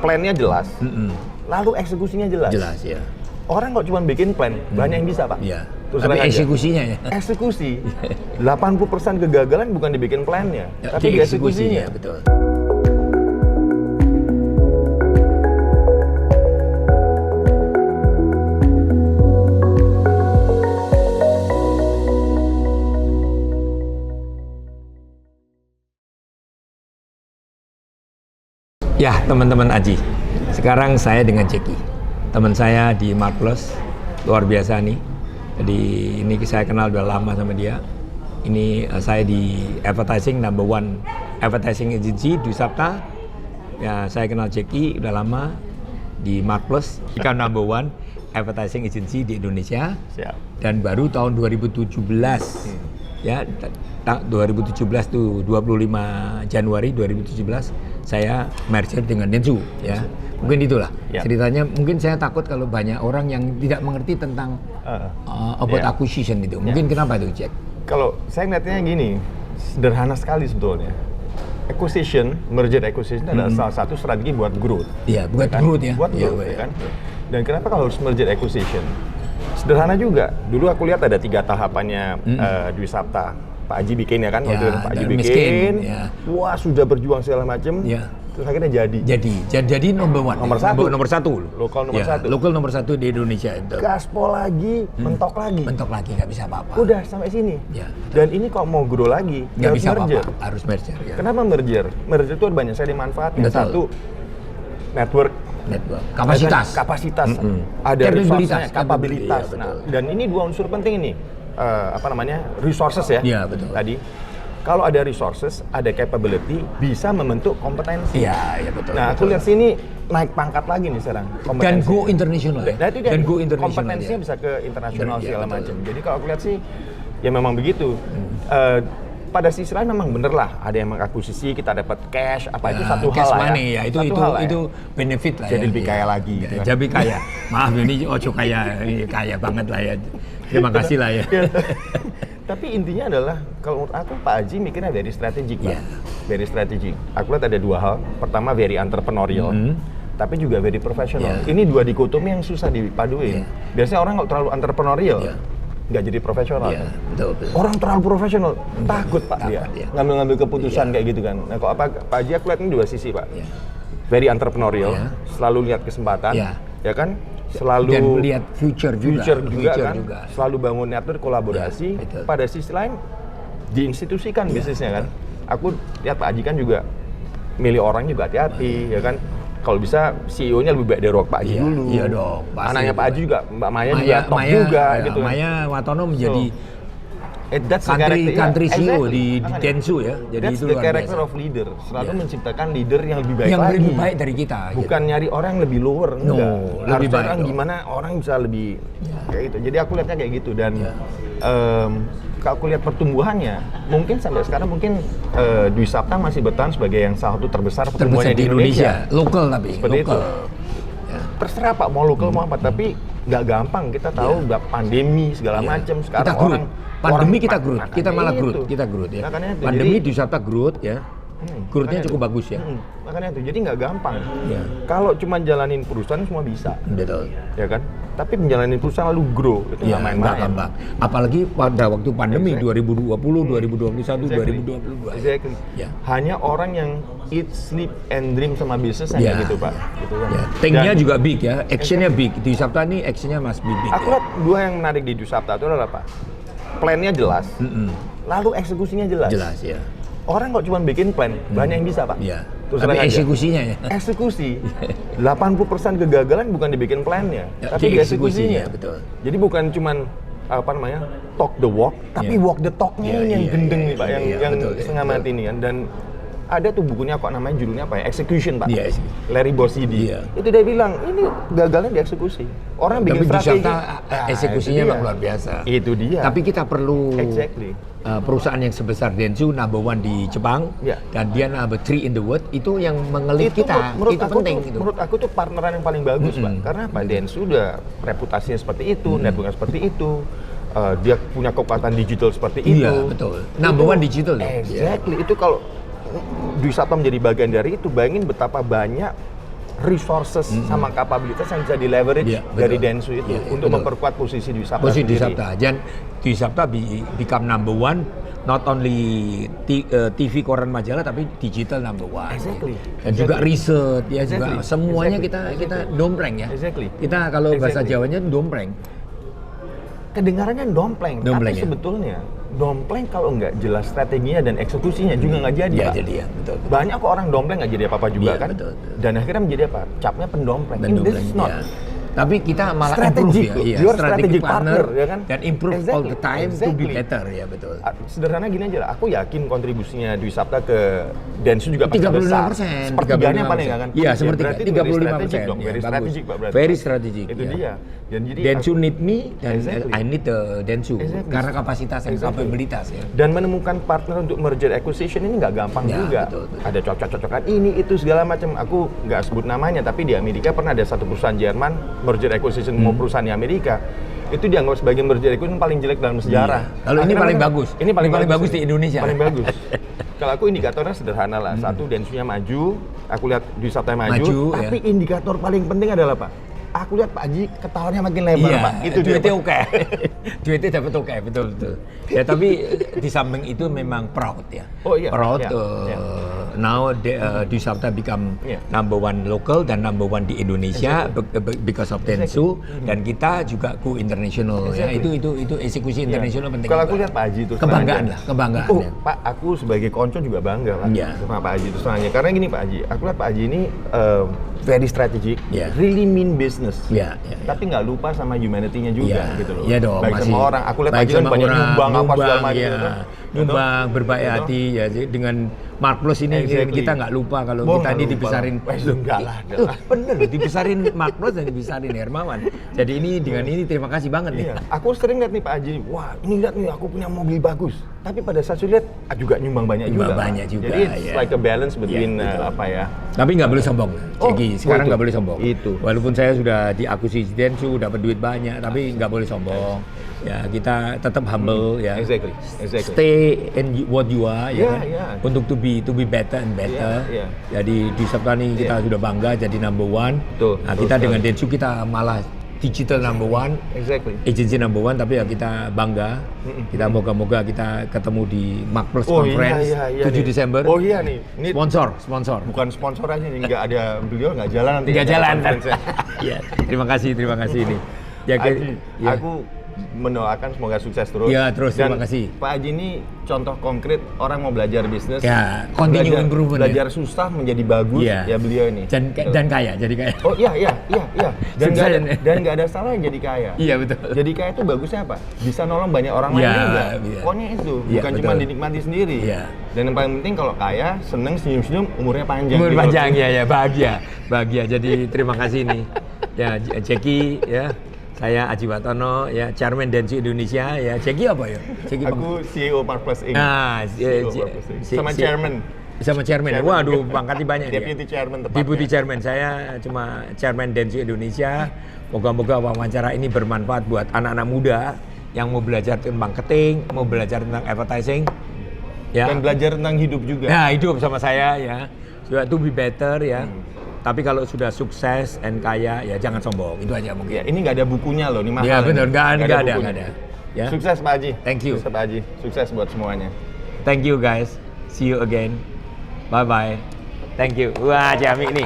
plannya jelas, lalu eksekusinya jelas. Jelas ya. Orang kok cuma bikin plan, banyak yang bisa Pak. Iya. Terus Tapi eksekusinya ya. Eksekusi. 80% kegagalan bukan dibikin plannya, tapi di eksekusinya. Betul. Ya, teman-teman Aji. Sekarang saya dengan Jeki. Teman saya di Mark Plus, luar biasa nih. Jadi ini saya kenal udah lama sama dia. Ini saya di advertising number one advertising agency di Sapta. Ya, saya kenal Jeki udah lama di Mark Plus, ikan number one advertising agency di Indonesia. Siap. Dan baru tahun 2017. Ya, 2017 tuh 25 Januari 2017 saya merger dengan Dentsu ya. Mungkin itulah ceritanya. Mungkin saya takut kalau banyak orang yang tidak mengerti tentang about acquisition itu. Mungkin kenapa itu, Jack? Kalau saya ngeliatnya gini, sederhana sekali sebetulnya. Merger acquisition adalah salah satu strategi buat growth. Iya, buat kan? growth ya. Buat growth, ya kan? Dan kenapa kalau harus merger acquisition? Sederhana juga. Dulu aku lihat ada 3 tahapannya Dwi Sapta. Pak Aji bikin ya kan, waktu itu Pak Aji bikin, wah sudah berjuang segala macam, terus akhirnya jadi nomor satu, lokal nomor satu, lokal nomor satu di Indonesia itu. Gaspol lagi, mentok lagi, nggak bisa apa-apa. Udah sampai sini. Dan ini kok mau grow lagi, nggak bisa merger. Harus merger. Ya. Kenapa merger? Merger itu banyak sekali manfaatnya. Satu, network, kapasitas, ada resource-nya, kapabilitas. Nah, dan ini 2 unsur penting ini. Resources ya. Iya, betul. Tadi kalau ada resources, ada capability, bisa membentuk kompetensi. Iya, betul. Nah, aku lihat sini naik pangkat lagi nih sekarang. Dan go international ya. Nah, itu dia. Dan go international. Kompetensinya bisa ke internasional segala macam. Jadi kalau aku lihat sih, ya memang begitu. Pada sisi lain memang bener lah, ada yang mengakuisisi, kita dapat cash, itu satu hal cash lah money, ya. Itu benefit lah. Jadi lebih kaya lagi. Gitu kan. Jadi kaya. Maaf ini kaya banget lah ya. Terima kasih lah ya. Tapi intinya adalah kalau menurut aku Pak Haji mikirnya very strategic Pak. Very strategic. Aku lihat ada 2 hal. Pertama very entrepreneurial, tapi juga very professional. Ini 2 dikotomi yang susah dipaduin. Biasanya orang kalau terlalu entrepreneurial, nggak jadi profesional. Betul. Orang terlalu profesional, takut Pak dia ngambil keputusan kayak gitu kan. Nah kalau Pak Haji aku lihat ini 2 sisi Pak. Very entrepreneurial, selalu lihat kesempatan, ya kan? Selalu dan melihat future juga kan? Selalu bangun network kolaborasi. Pada sisi lain diinstitusikan bisnisnya kan. Aku lihat Pak Haji kan juga milih orang juga hati-hati, ya kan. Kalau bisa CEO-nya lebih baik dari Pak Haji dulu. Iya dong. Anaknya Pak Haji juga, Mbak Maya juga top juga gitu kan. Maya Watono menjadi country CEO di Dentsu ya. Jadi that's itu the character biasa. of leader. Selalu menciptakan leader yang lebih baik yang lagi. lebih baik dari kita. Bukan nyari orang yang lebih lower, enggak. Lebih baik orang gimana orang bisa lebih kayak gitu. Jadi aku lihatnya kayak gitu dan kalau aku lihat pertumbuhannya, mungkin sampai sekarang mungkin Dwi Sapta masih bertahan sebagai yang salah satu terbesar pertumbuhannya di Indonesia. Lokal tapi. Seperti lokal. itu. Terserah Pak mau lokal mau apa, tapi nggak gampang. Kita tahu pandemi segala macam. Sekarang kita growth, kita malah growth ya. Pandemi di Sapta growth ya. Growth-nya cukup bagus ya. Makanya itu, jadi nggak gampang. Kalau cuma jalanin perusahaan semua bisa. Betul. Ya kan? Tapi menjalanin perusahaan lalu grow itu nggak main-main. Gampang. Apalagi pada waktu pandemi 2020, 2021, 2022. Exactly. Hanya orang yang eat, sleep, and dream sama bisnis yang gitu Pak. Gitu kan. Think-nya juga big ya, action-nya big. Di Sapta nih action-nya must be big. Aku lihat 2 yang menarik di Dwi Sapta itu adalah Pak. Plan-nya jelas, lalu eksekusinya jelas. Jelas ya. Orang kok cuma bikin plan, banyak yang bisa Pak. Tapi eksekusinya ya. Eksekusi. 80% kegagalan bukan dibikin plannya, tapi di eksekusinya. Betul. Jadi bukan cuma talk the walk, tapi walk the talk-nya ini yang gendeng nih Pak, yang setengah mati ini kan. Dan ada tuh bukunya kok namanya judulnya apa ya? Execution Pak. Larry Bossidy. Itu dia bilang ini gagalnya di eksekusi. Orang bikin strategi. Eksekusinya memang luar biasa. Itu dia. Tapi kita perlu perusahaan yang sebesar Dentsu number 1 di Jepang dan dia number 3 in the world itu yang mengelit kita. Itu penting. Menurut aku tuh partneran yang paling bagus Pak. Karena Pak Dentsu udah reputasinya seperti itu, networknya seperti itu. Dia punya kekuatan digital seperti itu. Iya betul. Number 1 digital. Exactly. Itu kalau Dwi Sapta menjadi bagian dari itu, bayangin betapa banyak resources sama kapabilitas yang bisa di-leverage dari Dentsu itu untuk memperkuat posisi Dwi Sapta posisi Dwi sendiri. Sapta. Dan Dwi Sapta become number one, not only TV, koran, majalah, tapi digital number one. Exactly. Dan juga riset, ya Exactly. juga semuanya Exactly. kita dompleng ya. Exactly. Kita kalau bahasa Exactly. Jawanya dompleng. Kedengarannya dompleng, Dompleng, tapi ya. sebetulnya dompleng kalau nggak jelas strateginya dan eksekusinya juga nggak jadi, Ya Pak. jadi ya, betul. Banyak kok orang dompleng nggak jadi apa-apa juga Iya, kan. betul. Dan akhirnya menjadi apa? Capnya pendompleng. Dan This dompleng, is not. ya. Tapi kita malah Strategic improve loh. ya, You are strategic strategic partner, ya kan? Dan improve all the time to be Exactly. better, ya betul. Sederhana gini aja lah, aku yakin kontribusinya Dwi Sapta ke Dentsu juga pasti 35%, besar. Sepertiganya paling nggak kan? Iya, sepertiga. Berarti 35%. dong, very Ya, strategic bagus. Pak berarti. Very strategic. Itu ya. dia. Dan jadi Dentsu need me dan Exactly. I need the Dentsu Exactly. karena kapasitas dan Exactly. kapabilitas ya. Dan menemukan partner untuk merger acquisition ini nggak gampang Ya, juga. betul, betul. Ada cocok-cocokan ini itu segala macam. Aku nggak sebut namanya, tapi di Amerika pernah ada satu perusahaan Jerman merger acquisition mau perusahaan di Amerika. Itu dianggap sebagai merger acquisition paling jelek dalam sejarah. Iya. Kalau ini Akhirnya paling mereka- bagus. Ini paling bagus di Indonesia. Paling bagus. Kalau aku indikatornya sederhana lah. Satu, Dentsunya maju. Aku lihat Dwi Sapta maju. Maju, Tapi indikator paling penting adalah Pak. Aku lihat Pak Haji ketawanya makin lebar Iya, Pak. Itu dia, duitnya Pak. oke. Duitnya dapat oke, betul. Ya tapi di samping itu memang proud ya. Oh, iya. Proud. Iya, iya. Now Dwi Sapta become Iya. number one local dan number one di Indonesia because of Dentsu dan kita juga go international ya. Exactly. Itu eksekusi internasional penting. Kalau aku juga. lihat Pak Haji itu Kebanggaan lah, kebanggaan. Oh, ya. Pak, aku sebagai konco juga bangga Pak Iya. sama Pak Haji itu sebenarnya. Karena gini Pak Haji, aku lihat Pak Haji ini very strategic, Iya. really mean business. Iya. Tapi nggak lupa sama humanity-nya juga Iya, gitu loh. iya dong, Baik masih sama orang. Aku lihat Pak baik Haji kan sama banyak orang, nyumbang apa segala macam ya. gitu. Nyumbang, berbaik Gitu. hati ya. Jadi dengan Mark Plus ini Exactly. kita nggak lupa kalau Oh, kita nggak ini lupa. dibesarin. Enggak lah. Bener loh, dibesarin Mark Plus dan dibesarin Hermawan. Jadi ini dengan ini terima kasih banget nih. Iya, aku sering lihat nih Pak Haji, wah ini lihat nih aku punya mobil bagus. Tapi pada saat saya lihat juga nyumbang banyak Nyumbang juga. Pak. banyak juga, Jadi it's ya. like a balance between Iya, betul. apa ya. Tapi nggak boleh sombong, Ceki. Sekarang itu. nggak boleh sombong. Itu. Walaupun saya sudah diakuisisi Dentsu, dapat duit banyak, tapi nggak boleh sombong. Ya kita tetap humble ya. Exactly. Stay in what you are ya. Yeah, kan? yeah. Untuk to be better and better. Yeah, yeah. Jadi di Sapta ini kita sudah bangga jadi number one. Betul, Nah, betul kita sekali. dengan Dentsu kita malah digital number one. Exactly. Agency number one, tapi ya kita bangga. Kita moga-moga kita ketemu di Mark Plus Oh, Conference iya, 7 nih. Desember. Oh iya nih, ini Sponsor. bukan sponsor aja nih, nggak ada beliau nggak jalan nanti. Nggak ya, jalan. conference-nya. Iya, terima kasih ini. Ya, Haji, ya. aku mendoakan semoga sukses terus. Ya, terus, terima Dan kasih. Pak Haji ini contoh konkret orang mau belajar bisnis. Ya, continue improvement ya. Belajar susah menjadi bagus Iya. ya beliau ini. Dan kaya, jadi kaya. Oh iya. Dan Sukses, ya. nggak ada salah yang jadi kaya. Iya, betul. Jadi kaya itu bagusnya apa? Bisa nolong banyak orang lain Iya, juga. iya. Pokoknya itu, Iya, bukan betul. cuma dinikmati sendiri. Iya. Dan yang paling penting kalau kaya, seneng senyum-senyum, umurnya panjang. Umur gitu. panjang ya, bahagia. Jadi terima kasih nih. Ya, Jeki ya. Saya Aji Watono ya, Chairman Dentsu Indonesia ya. Jeki apa ya? Jeki Aku CEO Mark Plus Inc. Nah, CEO Mark Plus Inc. Sama chairman. Sama chairman. Waduh, pangkatnya banyak dia. Deputy chairman tepatnya. Deputy chairman, saya cuma chairman Dentsu Indonesia. Moga-moga wawancara ini bermanfaat buat anak-anak muda yang mau belajar tentang marketing, mau belajar tentang advertising. Ya. Dan belajar tentang hidup juga. Nah, hidup sama saya ya. Juga to be better ya. Tapi kalau sudah sukses and kaya ya jangan sombong. Itu aja mungkin. Ya, ini nggak ada bukunya loh, ini mahal. Ya, benar, ini. nggak ada, bukunya. nggak ada. Ya. Sukses Pak Haji. Thank you. Sukses Pak Haji. Sukses buat semuanya. Thank you guys. See you again. Bye bye. Thank you. Wah, Jami nih.